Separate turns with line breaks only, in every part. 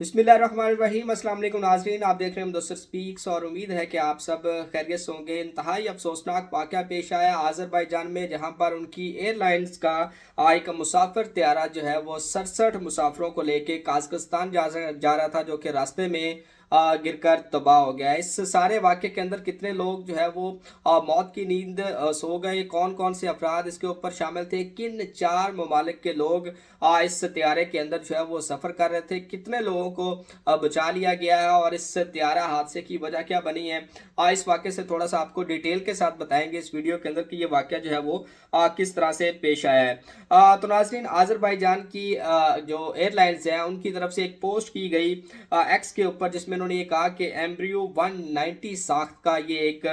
बिस्मिल्लाहिर्रहमानिर्रहीम। अस्सलाम वालेकुम नाज़रीन, आप देख रहे हैं मुदस्सिर स्पीक्स और उम्मीद है कि आप सब खैरियत से होंगे। इंतहाई अफसोसनाक वाक़या पेश आया आज़रबाईजान में, जहां पर उनकी एयरलाइंस का एक मुसाफिर त्यारा जो है वो 67 मुसाफिरों को लेके काज़ाकिस्तान जा रहा था, जो कि रास्ते में गिरकर तबाह हो गया। इस सारे वाक़े के अंदर कितने लोग जो है वो मौत की नींद सो गए, कौन कौन से अफराद इसके ऊपर शामिल थे, किन 4 ममालिक के लोग इस त्यारे के अंदर जो है वो सफ़र कर रहे थे, कितने लोगों को बचा लिया गया है और इस त्यारा हादसे की वजह क्या बनी है। इस वाक़े से थोड़ा सा आपको डिटेल के साथ बताएंगे इस वीडियो के अंदर कि ये वाक़या जो है वो किस तरह से पेश आया है। तो नाज़रीन, आज़रबाईजान की जो एयरलाइंस हैं उनकी तरफ से एक पोस्ट की गई एक्स के ऊपर, जिसमें उन्होंने ये कहा कि एम्ब्रियो 190 साख्त का ये एक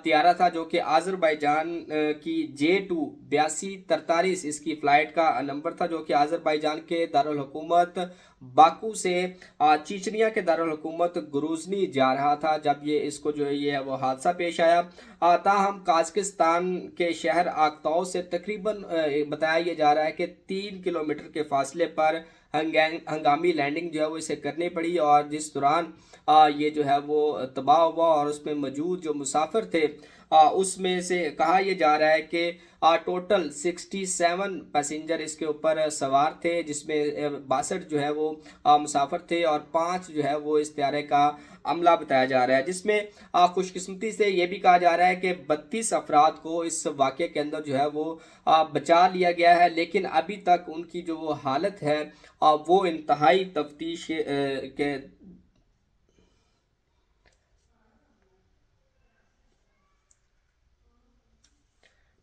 त्यारा था, जो कि आज़रबाईजान की J2 8243 इसकी फ़्लाइट का नंबर था, जो कि आज़रबाईजान के दारुल हुकूमत बाकू से चीचनिया के दारुल हुकूमत ग्रूजनी जा रहा था जब ये इसको जो है ये वो हादसा पेश आया। ताहम काज़ाकिस्तान के शहर आक्ताओ से तकरीबन बताया ये जा रहा है कि 3 किलोमीटर के फासले पर हंगामी लैंडिंग जो है वो इसे करनी पड़ी, और जिस दौरान ये जो है वो तबाह हुआ और उसमें मौजूद जो मुसाफिर थे उसमें से कहा यह जा रहा है कि टोटल 67 पैसेंजर इसके ऊपर सवार थे, जिसमें 62 जो है वो मुसाफिर थे और 5 जो है वो इस त्यारे का अमला बताया जा रहा है, जिसमें खुशकिस्मती से ये भी कहा जा रहा है कि 32 अफराद को इस वाक़े के अंदर जो है वो बचा लिया गया है, लेकिन अभी तक उनकी जो वो हालत है वो इंतहाई तफ्तीश के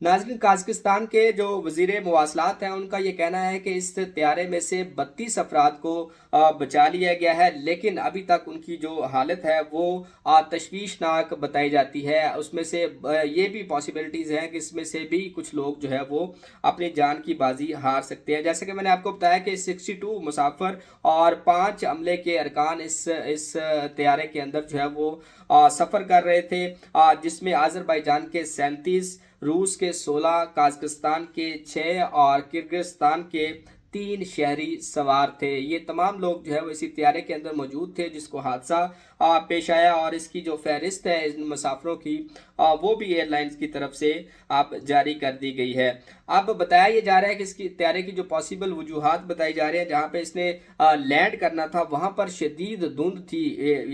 नाज़रीन, काज़ाकिस्तान के जो वज़ीर मवासलात हैं उनका ये कहना है कि इस त्यारे में से 32 अफराद को बचा लिया गया है, लेकिन अभी तक उनकी जो हालत है वो तशवीशनाक बताई जाती है। उसमें से ये भी पॉसिबिलिटीज़ हैं कि इसमें से भी कुछ लोग जो है वो अपनी जान की बाजी हार सकते हैं। जैसे कि मैंने आपको बताया कि 62 मुसाफिर और 5 अमले के अरकान इस त्यारे के अंदर जो है वो सफ़र कर रहे थे, जिसमें आज़रबाईजान के 37, रूस के 16, काज़ाकिस्तान के 6 और किर्गिस्तान के 3 शहरी सवार थे। ये तमाम लोग जो है वो इसी त्यारे के अंदर मौजूद थे जिसको हादसा पेश आया, और इसकी जो फहरिस्त है इन मुसाफिरों की वो भी एयरलाइंस की तरफ से आप जारी कर दी गई है। अब बताया ये जा रहा है कि इसकी त्यारे की जो पॉसिबल वजूहात बताई जा रही है, जहाँ पे इसने लैंड करना था वहाँ पर शदीद धुंध थी,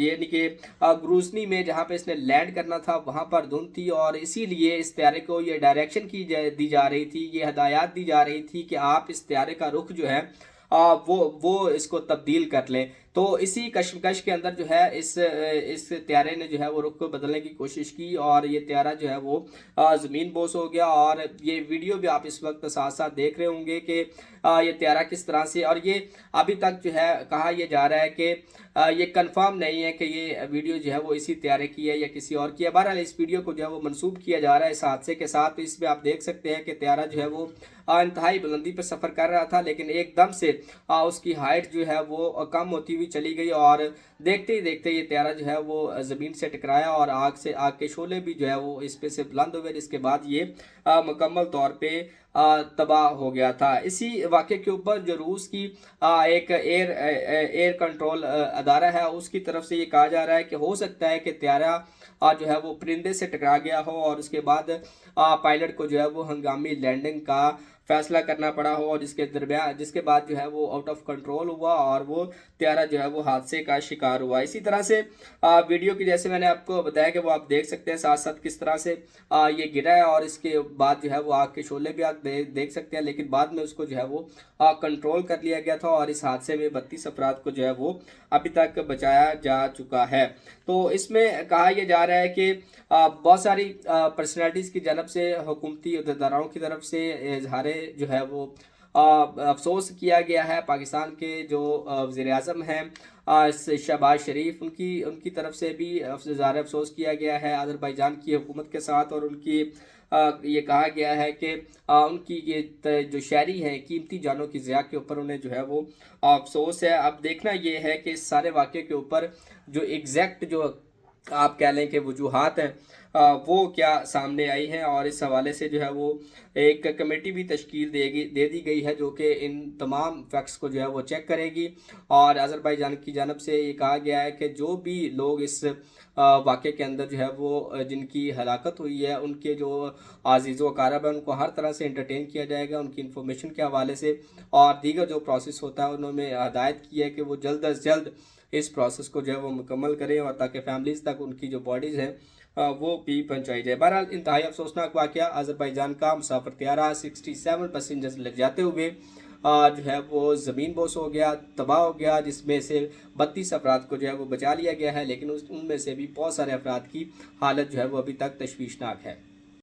यानी कि ग्रूसनी में जहाँ पे इसने लैंड करना था वहाँ पर धुंध थी, और इसीलिए इस त्यारे को ये डायरेक्शन दी जा रही थी, ये हदायत दी जा रही थी कि आप इस त्यारे का रुख जो है वो इसको तब्दील कर लें। तो इसी कश्मकश के अंदर जो है इस त्यारे ने जो है वो रुख को बदलने की कोशिश की, और ये त्यारा जो है वो ज़मीन बोस हो गया। और ये वीडियो भी आप इस वक्त साथ साथ देख रहे होंगे कि ये त्यारा किस तरह से, और ये अभी तक जो है कहा यह जा रहा है कि ये कंफर्म नहीं है कि ये वीडियो जो है वो इसी त्यारे की है या किसी और की है। बहरहाल इस वीडियो को जो है वो मंसूब किया जा रहा है इस हादसे के साथ। तो इसमें आप देख सकते हैं कि त्यारा जो है वो इंतहाई बुलंदी पर सफ़र कर रहा था, लेकिन एकदम से उसकी हाइट जो है वो कम होती हुई चली गई, और देखते ही देखते ये त्यारा जो है वो ज़मीन से टकराया और आग के शोले भी जो है वो इस पे से बुलंद हुए, जिसके बाद ये मुकम्मल तौर पे तबाह हो गया था। इसी वाक़े के ऊपर जो रूस की एक एयर कंट्रोल अदारा है उसकी तरफ से ये कहा जा रहा है कि हो सकता है कि त्यारा जो है वो परिंदे से टकरा गया हो, और उसके बाद पायलट को जो है वो हंगामी लैंडिंग का फैसला करना पड़ा हो, और जिसके बाद जो है वो आउट ऑफ कंट्रोल हुआ और वो त्यारा जो है वो हादसे का शिकार हुआ। इसी तरह से वीडियो की जैसे मैंने आपको बताया कि वो आप देख सकते हैं साथ साथ किस तरह से ये गिरा है, और इसके बाद जो है वो आग के शोले भी आप देख सकते हैं, लेकिन बाद में उसको जो है वो कंट्रोल कर लिया गया था, और इस हादसे में 32 अफराद को जो है वो अभी तक बचाया जा चुका है। तो इसमें कहा यह जा रहा है कि बहुत सारी पर्सनैलिटीज़ की जानब से हुकूमती अहदेदारों की तरफ से इजहार जो है वो अफसोस किया गया है। पाकिस्तान के जो वज़ीर आज़म हैं शहबाज शरीफ, उनकी उनकी तरफ से भी इजहार अफसोस किया गया है आज़रबाईजान की हुकूमत के साथ, और उनकी ये कहा गया है कि उनकी ये जो शहरी हैं कीमती जानों की ज़िया के ऊपर उन्हें जो है वो अफसोस है। अब देखना ये है कि इस सारे वाक़े के ऊपर जो एग्जैक्ट जो आप कह लें कि वजूहात हैं वो क्या सामने आई हैं, और इस हवाले से जो है वो एक कमेटी भी तश्कील दे दी गई है जो कि इन तमाम फैक्ट्स को जो है वो चेक करेगी। और अज़रबैजान की जानब से ये कहा गया है कि जो भी लोग इस वाक़े के अंदर जो है वो जिनकी हलाकत हुई है, उनके जो अज़ीज़ व अक़ारब हैं, उनको हर तरह से एंटरटेन किया जाएगा उनकी इन्फॉर्मेशन के हवाले से। और दीगर जो प्रोसेस होता है उन्होंने हदायत की है कि वो जल्द अज़ जल्द इस प्रोसेस को जो है वो मुकम्मल करें, और ताकि फैमिलीज़ तक उनकी जो बॉडीज़ हैं वो भी पहुँचाई जाए। बहरहाल इंतहाई अफसोसनाक वाक़या, अज़रबैजान का मुसाफिर त्यारा 67 पैसेंजर्स ले जाते हुए जो है वो ज़मीन बोस हो गया, तबाह हो गया, जिसमें से 32 अफराद को जो है वो बचा लिया गया है, लेकिन उनमें से भी बहुत सारे अफराद की हालत जो है वो अभी तक तशवीशनाक है।